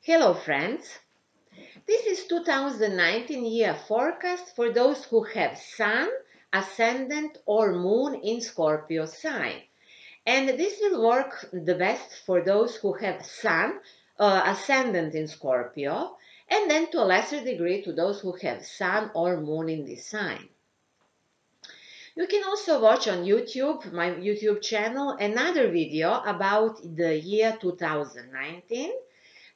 Hello friends, this is 2019 year forecast for those who have Sun, Ascendant or Moon in Scorpio sign. And this will work the best for those who have Sun, Ascendant in Scorpio, and then to a lesser degree to those who have Sun or Moon in this sign. You can also watch on YouTube, my YouTube channel, another video about the year 2019.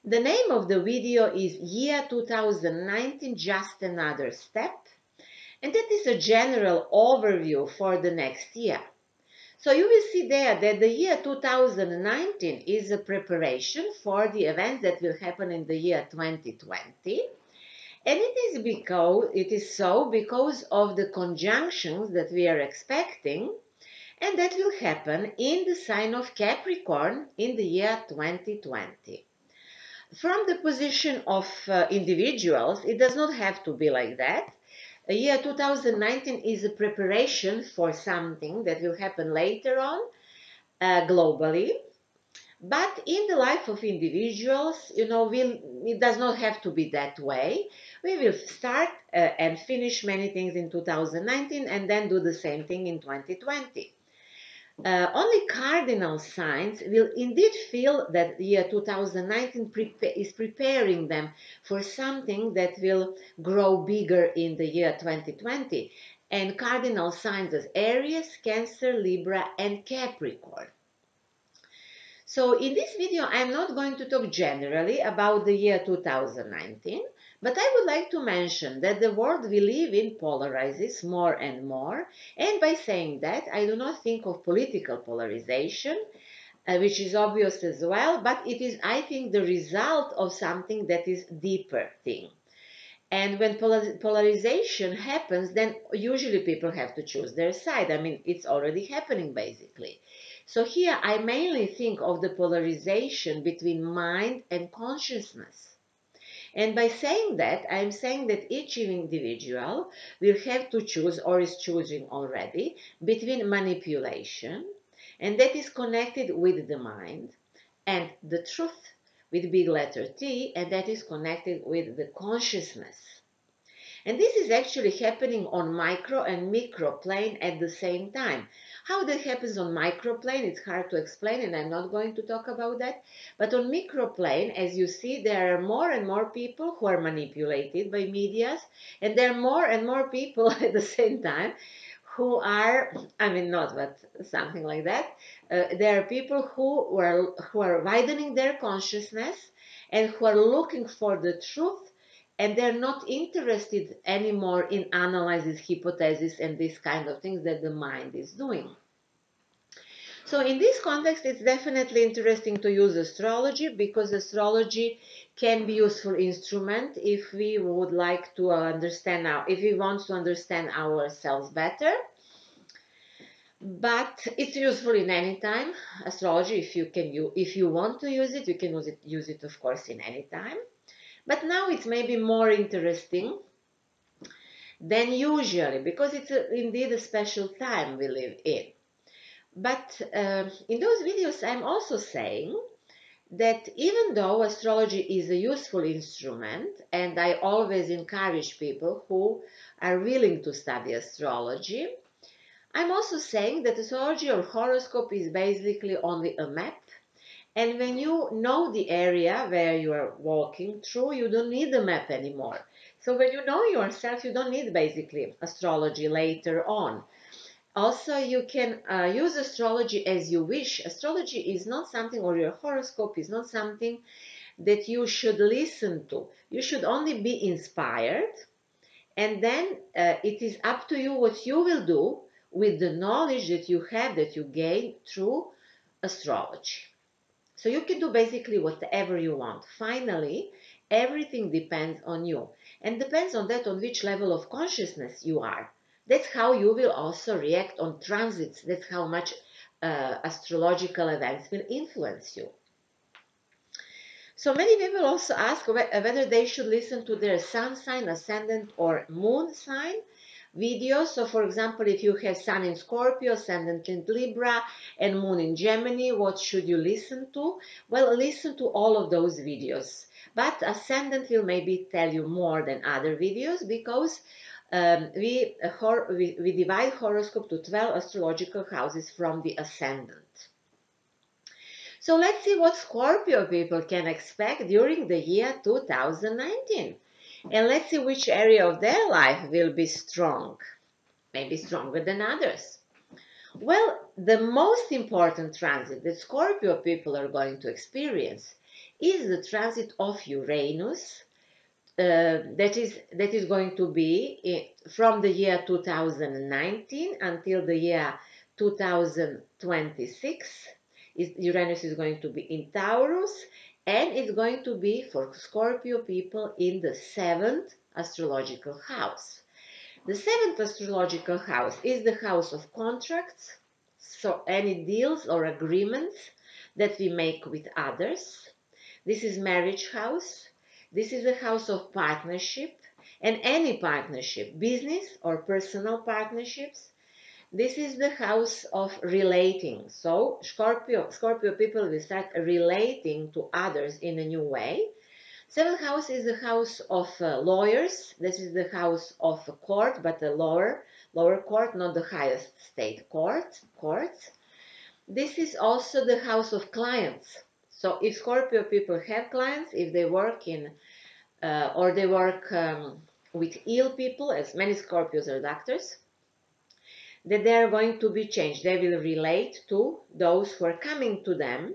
The name of the video is Year 2019, Just Another Step, and that is a general overview for the next year. So you will see there that the year 2019 is a preparation for the events that will happen in the year 2020, and it is so because of the conjunctions that we are expecting and that will happen in the sign of Capricorn in the year 2020. From the position of individuals, it does not have to be like that. The year 2019 is a preparation for something that will happen later on globally. But in the life of individuals, it does not have to be that way. We will start and finish many things in 2019 and then do the same thing in 2020. Only cardinal signs will indeed feel that the year 2019 is preparing them for something that will grow bigger in the year 2020. And cardinal signs as Aries, Cancer, Libra, and Capricorn. So in this video, I'm not going to talk generally about the year 2019, but I would like to mention that the world we live in polarizes more and more, and by saying that, I do not think of political polarization, which is obvious as well, but it is, I think, the result of something that is deeper thing. And when polarization happens, then usually people have to choose their side. I mean, it's already happening basically. So here I mainly think of the polarization between mind and consciousness. And by saying that, I'm saying that each individual will have to choose, or is choosing already, between manipulation, and that is connected with the mind, and the truth with big letter T, and that is connected with the consciousness. And this is actually happening on micro and micro plane at the same time. How that happens on microplane, it's hard to explain, and I'm not going to talk about that. But on microplane, as you see, there are more and more people who are manipulated by medias, and there are more and more people at the same time who are, I mean, not, but something like that. There are people who are widening their consciousness and who are looking for the truth, and they're not interested anymore in analysis, hypothesis, and these kind of things that the mind is doing. So in this context, it's definitely interesting to use astrology, because astrology can be a useful instrument if we would like to understand if we want to understand ourselves better. But it's useful in any time. Astrology, if you want to use it, you can use it of course in any time. But now it's maybe more interesting than usually, because it's indeed a special time we live in. But in those videos, I'm also saying that even though astrology is a useful instrument, and I always encourage people who are willing to study astrology, I'm also saying that astrology or horoscope is basically only a map. And when you know the area where you are walking through, you don't need the map anymore. So when you know yourself, you don't need basically astrology later on. Also, you can use astrology as you wish. Astrology is not something, or your horoscope is not something that you should listen to. You should only be inspired, and then it is up to you what you will do with the knowledge that you have, that you gain through astrology. So you can do basically whatever you want. Finally, everything depends on you, and depends on that, on which level of consciousness you are. That's how you will also react on transits. That's how much astrological events will influence you. So many people also ask whether they should listen to their sun sign, ascendant, or moon sign. videos. So for example, if you have Sun in Scorpio, Ascendant in Libra, and Moon in Gemini, what should you listen to? Well, listen to all of those videos. But Ascendant will maybe tell you more than other videos, because we divide horoscope to 12 astrological houses from the Ascendant. So let's see what Scorpio people can expect during the year 2019. And let's see which area of their life will be strong, maybe stronger than others. Well, the most important transit that Scorpio people are going to experience is the transit of Uranus. That is going to be from the year 2019 until the year 2026. Uranus is going to be in Taurus, and it's going to be for Scorpio people in the 7th astrological house. The 7th astrological house is the house of contracts, so any deals or agreements that we make with others. This is marriage house. This is a house of partnership, and any partnership, business or personal partnerships. This is the house of relating. So Scorpio people will start relating to others in a new way. Seventh house is the house of lawyers. This is the house of a court, but a lower court, not the highest state courts. This is also the house of clients. So if Scorpio people have clients, if they work in or they work with ill people, as many Scorpios are doctors, that they are going to be changed. They will relate to those who are coming to them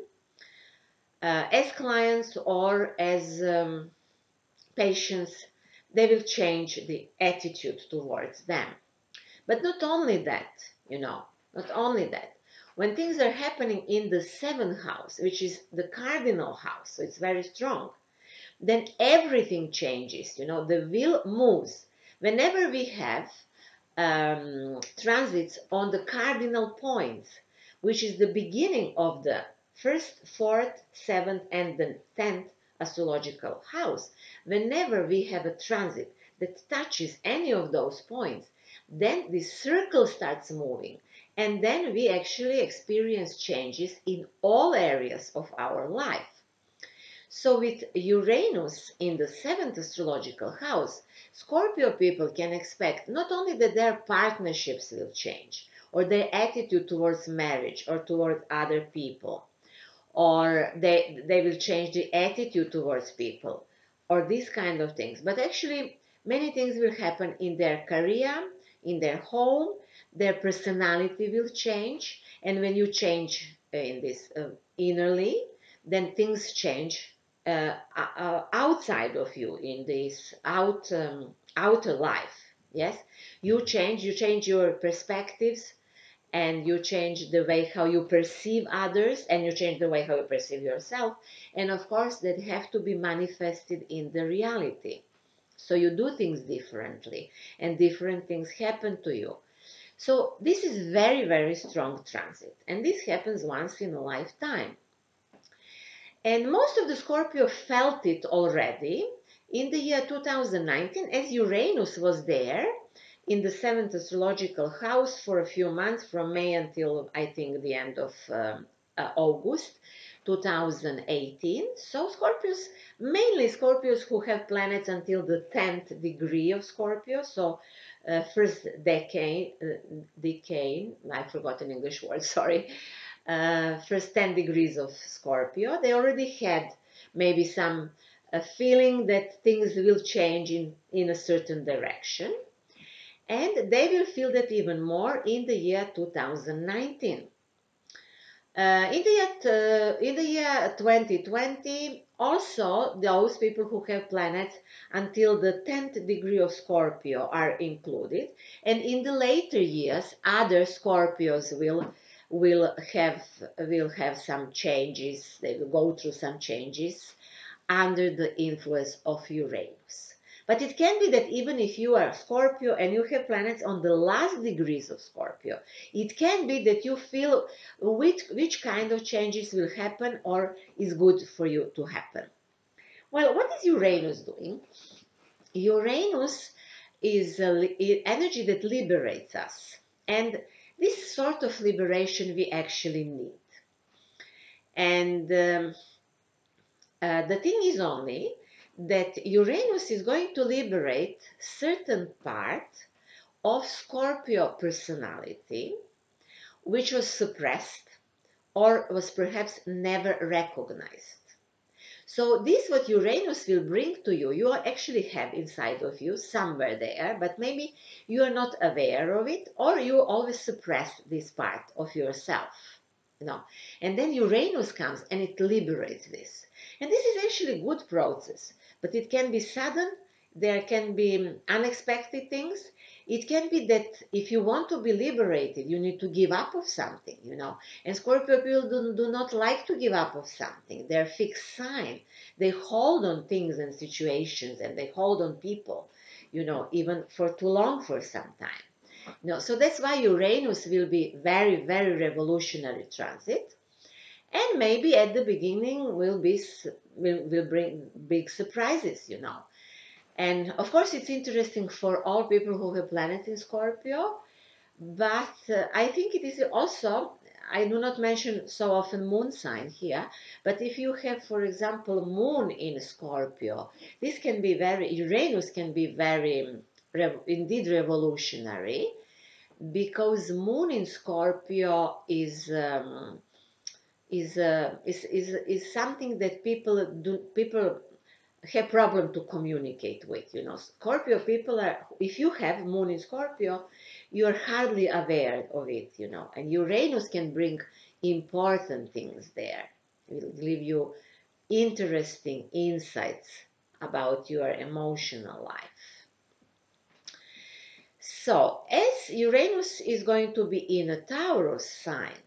as clients or as patients. They will change the attitude towards them. But not only that, not only that. When things are happening in the 7th house, which is the cardinal house, so it's very strong, then everything changes. The wheel moves. Whenever we have transits on the cardinal points, which is the beginning of the 1st, 4th, 7th, and the 10th astrological house, whenever we have a transit that touches any of those points, then the circle starts moving, and then we actually experience changes in all areas of our life. So with Uranus in the 7th astrological house, Scorpio people can expect not only that their partnerships will change, or their attitude towards marriage or toward other people, or they will change the attitude towards people, or these kind of things, but actually many things will happen in their career, in their home. Their personality will change, and when you change in this innerly, then things change outside of you, in this outer life. Yes, you change your perspectives, and you change the way how you perceive others, and you change the way how you perceive yourself, and of course that have to be manifested in the reality. So you do things differently, and different things happen to you. So this is very, very strong transit, and this happens once in a lifetime. And most of the Scorpio felt it already in the year 2019, as Uranus was there in the 7th astrological house for a few months, from May until I think the end of August 2018. So Scorpios, mainly Scorpios who have planets until the 10th degree of Scorpio, so first decade, I forgot an English word, sorry, first 10 degrees of Scorpio, they already had maybe some feeling that things will change in a certain direction. And they will feel that even more in the year 2019. In the year 2020, also those people who have planets until the 10th degree of Scorpio are included. And in the later years, other Scorpios will have some changes. They will go through some changes under the influence of Uranus. But it can be that even if you are Scorpio and you have planets on the last degrees of Scorpio, it can be that you feel which kind of changes will happen or is good for you to happen. Well, what is Uranus doing? Uranus is energy that liberates us. And this sort of liberation we actually need. And the thing is only that Uranus is going to liberate certain part of Scorpio personality, which was suppressed or was perhaps never recognized. So this what Uranus will bring to you, you actually have inside of you somewhere there, but maybe you are not aware of it, or you always suppress this part of yourself. And then Uranus comes and it liberates this. And this is actually a good process, but it can be sudden, there can be unexpected things. It can be that if you want to be liberated, you need to give up of something, And Scorpio people do not like to give up of something. They're fixed sign. They hold on things and situations, and they hold on people, even for too long for some time. So that's why Uranus will be very, very revolutionary transit, and maybe at the beginning will bring big surprises, And of course, it's interesting for all people who have planet in Scorpio, but I think it is also, I do not mention so often moon sign here, but if you have, for example, moon in Scorpio, this can be Uranus can be very, indeed revolutionary, because moon in Scorpio is something that people have problem to communicate with. Scorpio people are, if you have moon in Scorpio, you are hardly aware of it. And Uranus can bring important things there. It will give you interesting insights about your emotional life. So, as Uranus is going to be in a Taurus sign,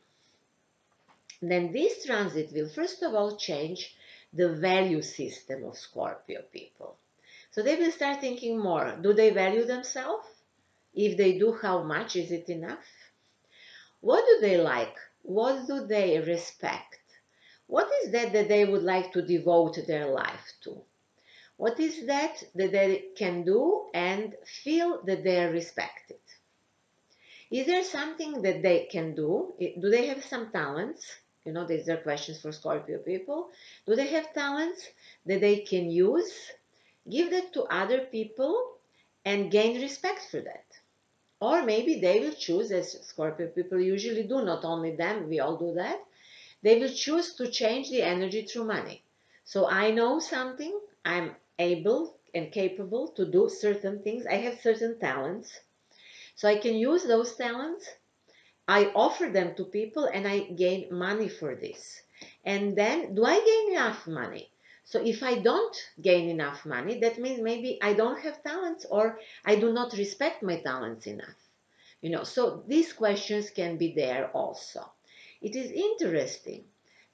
then this transit will first of all change the value system of Scorpio people. So they will start thinking more. Do they value themselves? If they do, how much? Is it enough? What do they like? What do they respect? What is that they would like to devote their life to? What is that they can do and feel that they are respected? Is there something that they can do? Do they have some talents? These are questions for Scorpio people. Do they have talents that they can use? Give that to other people and gain respect for that. Or maybe they will choose, as Scorpio people usually do, not only them, we all do that, they will choose to change the energy through money. So I know something, I'm able and capable to do certain things, I have certain talents, so I can use those talents, I offer them to people, and I gain money for this. And then, do I gain enough money? So if I don't gain enough money, that means maybe I don't have talents, or I do not respect my talents enough. So these questions can be there also. It is interesting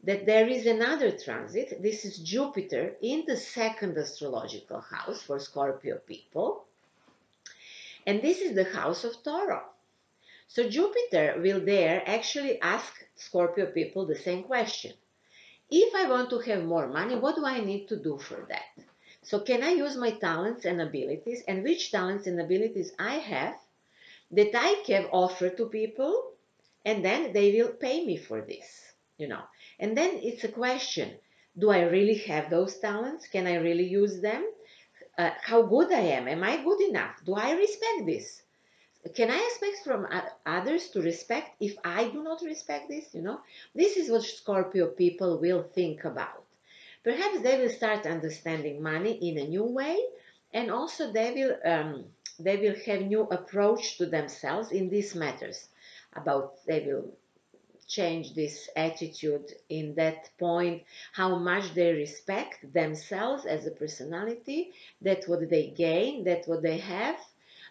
that there is another transit. This is Jupiter in the second astrological house for Scorpio people. And this is the house of Taurus. So Jupiter will there actually ask Scorpio people the same question. If I want to have more money, what do I need to do for that? So can I use my talents and abilities, and which talents and abilities I have that I can offer to people, and then they will pay me for this, And then it's a question, do I really have those talents? Can I really use them? How good I am? Am I good enough? Do I respect this? Can I expect from others to respect if I do not respect this? This is what Scorpio people will think about. Perhaps they will start understanding money in a new way, and also they will have new approach to themselves in these matters. They will change this attitude in that point, how much they respect themselves as a personality, that's what they gain, that's what they have,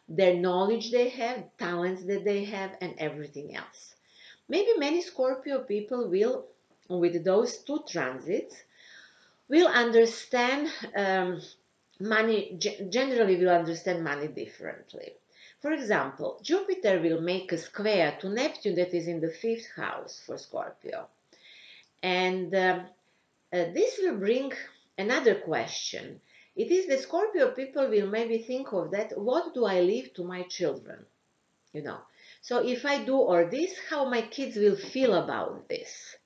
their knowledge they have, talents that they have, and everything else. Maybe many Scorpio people will, with those two transits, will understand money, generally will understand money differently. For example, Jupiter will make a square to Neptune that is in the 5th house for Scorpio. And this will bring another question. It is the Scorpio people will maybe think of that, what do I leave to my children? You know, so if I do all this, how my kids will feel about this?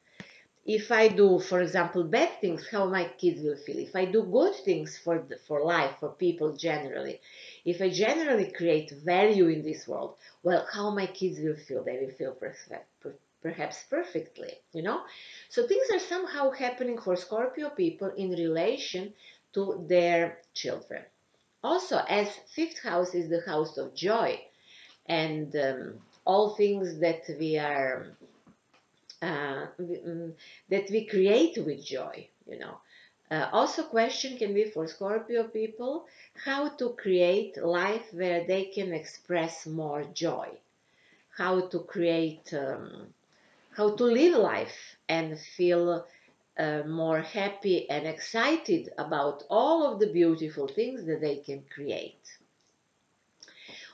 If I do, for example, bad things, how my kids will feel. If I do good things for life, for people generally, if I generally create value in this world, well, how my kids will feel. They will feel perhaps perfectly, you know. So things are somehow happening for Scorpio people in relation to their children. Also, as fifth house is the house of joy, and all things that we are uh, that we create with joy, you know. Also, question can be for Scorpio people how to create life where they can express more joy, how to create, how to live life and feel more happy and excited about all of the beautiful things that they can create.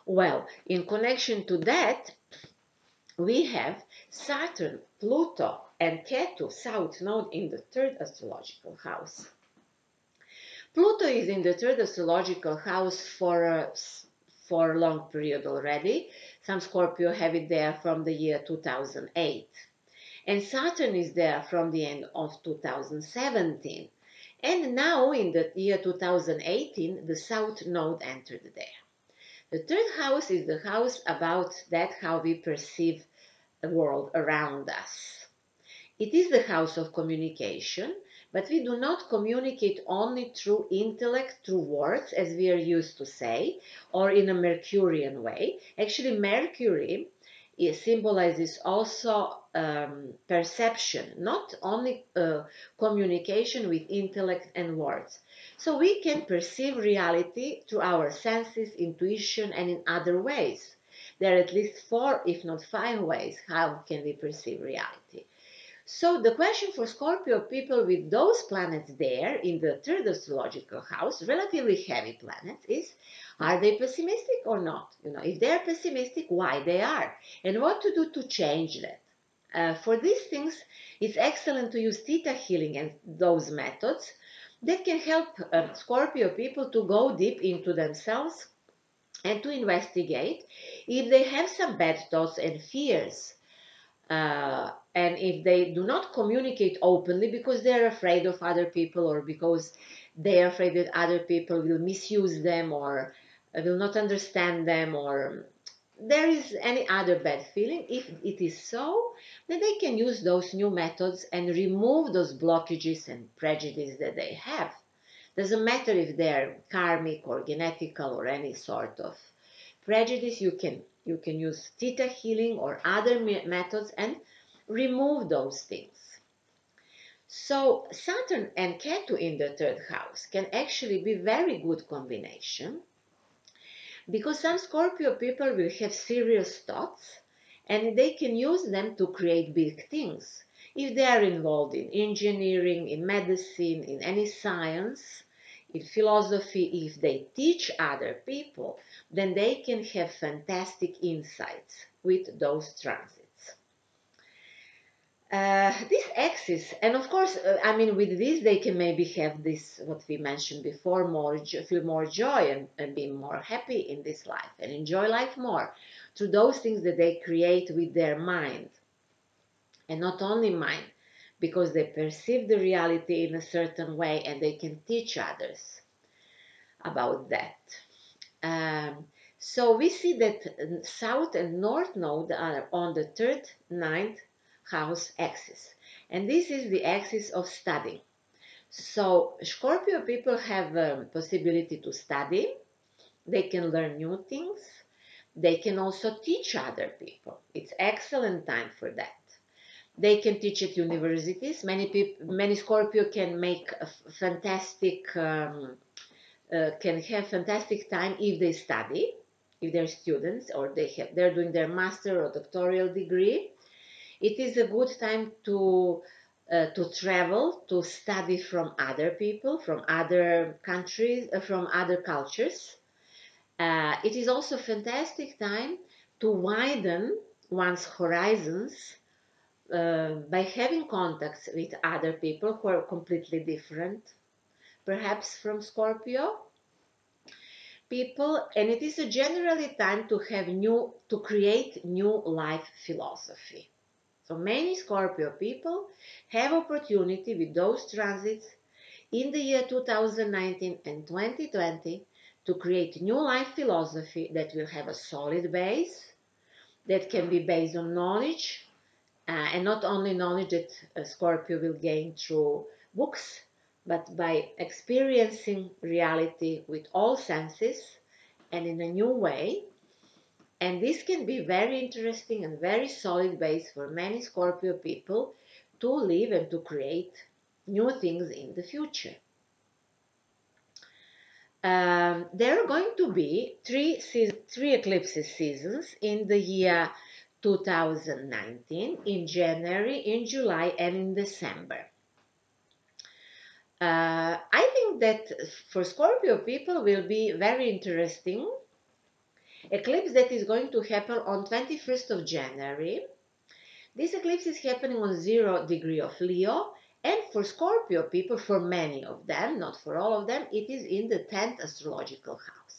Well, in connection to that, we have Saturn, Pluto, and Ketu South Node in the third astrological house. Pluto is in the third astrological house for a long period already. Some Scorpio have it there from the year 2008. And Saturn is there from the end of 2017. And now in the year 2018, the South Node entered there. The third house is the house about that how we perceive the world around us. It is the house of communication, but we do not communicate only through intellect, through words, as we are used to say, or in a Mercurian way. Actually, Mercury symbolizes also perception, not only communication with intellect and words. So we can perceive reality through our senses, intuition, and in other ways. There are at least 4, if not 5 ways how can we perceive reality. So the question for Scorpio people with those planets there in the third astrological house, relatively heavy planets, is are they pessimistic or not? You know, if they are pessimistic, why they are, and what to do to change that. For these things, it's excellent to use Thetahealing and those methods that can help Scorpio people to go deep into themselves and to investigate if they have some bad thoughts and fears. And if they do not communicate openly because they're afraid of other people, or because they are afraid that other people will misuse them or will not understand them, or there is any other bad feeling, if it is so, then they can use those new methods and remove those blockages and prejudices that they have. Doesn't matter if they're karmic or genetical or any sort of prejudice. You can use Thetahealing or other methods and remove those things. So Saturn and Ketu in the third house can actually be very good combination, because some Scorpio people will have serious thoughts and they can use them to create big things. If they are involved in engineering, in medicine, in any science, in philosophy, if they teach other people, then they can have fantastic insights with those transits. This axis, and of course, I mean, with this, they can maybe have this, what we mentioned before, feel more joy and be more happy in this life and enjoy life more through those things that they create with their mind. And not only mind, because they perceive the reality in a certain way and they can teach others about that. Um, so we see that South and North Node are on the third, ninth house axis. And this is the axis of studying. So Scorpio people have a possibility to study. They can learn new things. They can also teach other people. It's excellent time for that. They can teach at universities. Many Scorpio can make a fantastic can have fantastic time if they study, if they're students, or they're doing their master or doctoral degree. It is a good time to travel, to study from other people, from other countries, from other cultures. It is also a fantastic time to widen one's horizons by having contacts with other people who are completely different perhaps from Scorpio people, and it is a generally time to create new life philosophy. So many Scorpio people have opportunity with those transits in the year 2019 and 2020 to create new life philosophy that will have a solid base, that can be based on knowledge, and not only knowledge that Scorpio will gain through books, but by experiencing reality with all senses and in a new way. And this can be very interesting and very solid base for many Scorpio people to live and to create new things in the future. There are going to be three eclipses seasons in the year 2019, in January, in July, and in December. I think that for Scorpio people will be very interesting eclipse that is going to happen on 21st of January. This eclipse is happening on 0 degree of Leo, and for Scorpio people, for many of them, not for all of them, it is in the 10th astrological house.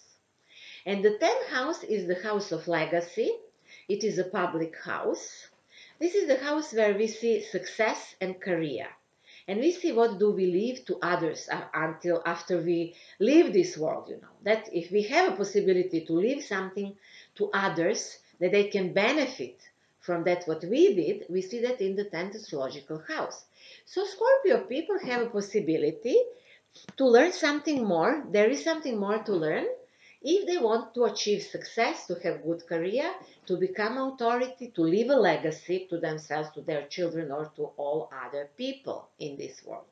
And the 10th house is the house of legacy. It is a public house. This is the house where we see success and career. And we see what do we leave to others until after we leave this world, that if we have a possibility to leave something to others, that they can benefit from that what we did, we see that in the 10th astrological house. So Scorpio people have a possibility to learn something more. There is something more to learn if they want to achieve success, to have good career, to become authority, to leave a legacy to themselves, to their children, or to all other people in this world.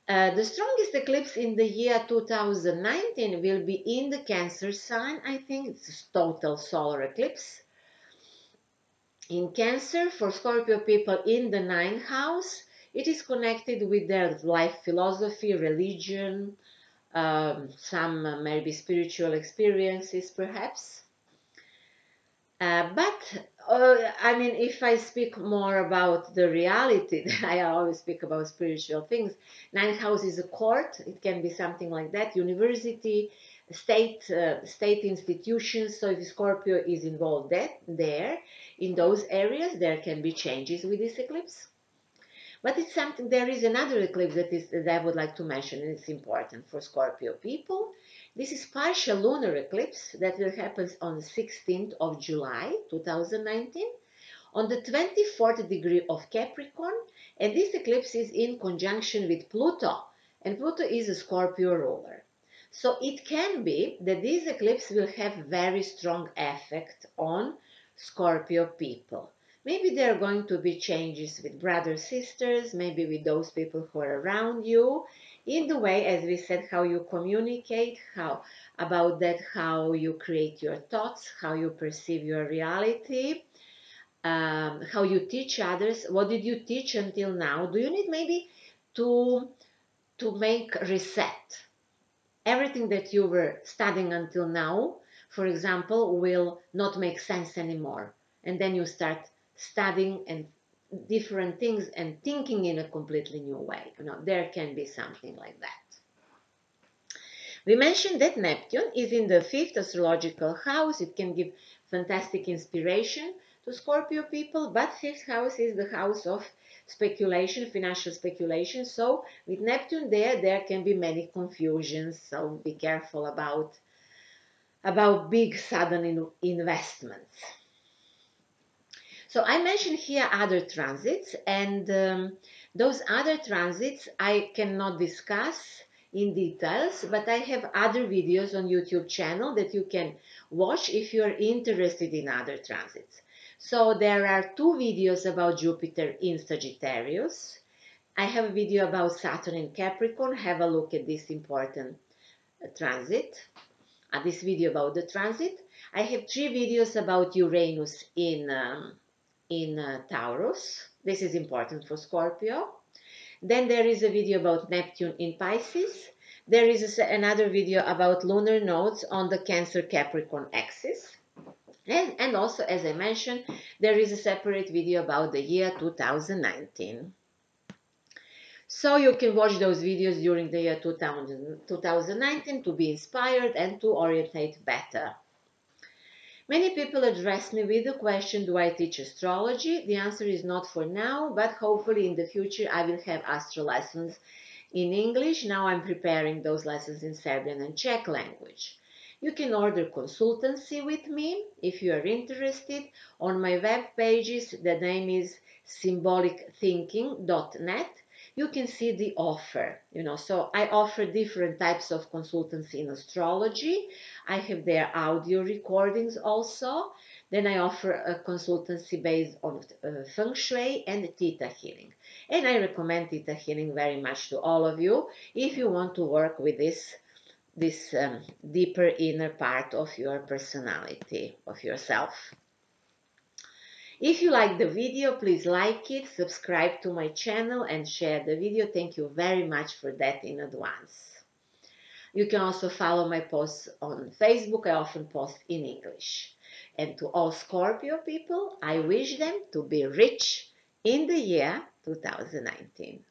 The strongest eclipse in the year 2019 will be in the Cancer sign. I think it's a total solar eclipse. In Cancer, for Scorpio people in the 9th house, it is connected with their life philosophy, religion, some maybe spiritual experiences perhaps. I mean, if I speak more about the reality, I always speak about spiritual things. 9th house is a court. It can be something like that. University, state institutions. So if Scorpio is involved there, in those areas, there can be changes with this eclipse. But it's something, there is another eclipse that I would like to mention, and it's important for Scorpio people. This is partial lunar eclipse that will happen on the 16th of July 2019 on the 24th degree of Capricorn, and this eclipse is in conjunction with Pluto, and Pluto is a Scorpio ruler. So it can be that this eclipse will have very strong effect on Scorpio people. Maybe there are going to be changes with brothers, sisters, maybe with those people who are around you, in the way, as we said, how you communicate, how you create your thoughts, how you perceive your reality, how you teach others. What did you teach until now? Do you need maybe to make reset? Everything that you were studying until now, for example, will not make sense anymore. And then you start studying and different things and thinking in a completely new way. There can be something like that. We mentioned that Neptune is in the 5th astrological house. It can give fantastic inspiration to Scorpio people, but 5th house is the house of speculation, financial speculation. So with Neptune there can be many confusions. So be careful about big sudden investments. So I mentioned here other transits, and those other transits I cannot discuss in details, but I have other videos on YouTube channel that you can watch if you are interested in other transits. So there are 2 videos about Jupiter in Sagittarius. I have a video about Saturn in Capricorn. Have a look at this important transit, this video about the transit. I have 3 videos about Uranus in Taurus. This is important for Scorpio. Then there is a video about Neptune in Pisces. There is another video about lunar nodes on the Cancer-Capricorn axis. And also, as I mentioned, there is a separate video about the year 2019. So you can watch those videos during the year 2019 to be inspired and to orientate better. Many people address me with the question, do I teach astrology? The answer is not for now, but hopefully in the future I will have astro lessons in English. Now I'm preparing those lessons in Serbian and Czech language. You can order consultancy with me if you are interested. On my web pages, the name is symbolicthinking.net. You can see the offer, so I offer different types of consultancy in astrology. I have their audio recordings also. Then I offer a consultancy based on Feng Shui and Thetahealing. And I recommend Thetahealing very much to all of you if you want to work with this deeper inner part of your personality, of yourself. If you like the video, please like it, subscribe to my channel and share the video. Thank you very much for that in advance. You can also follow my posts on Facebook. I often post in English. And to all Scorpio people, I wish them to be rich in the year 2019.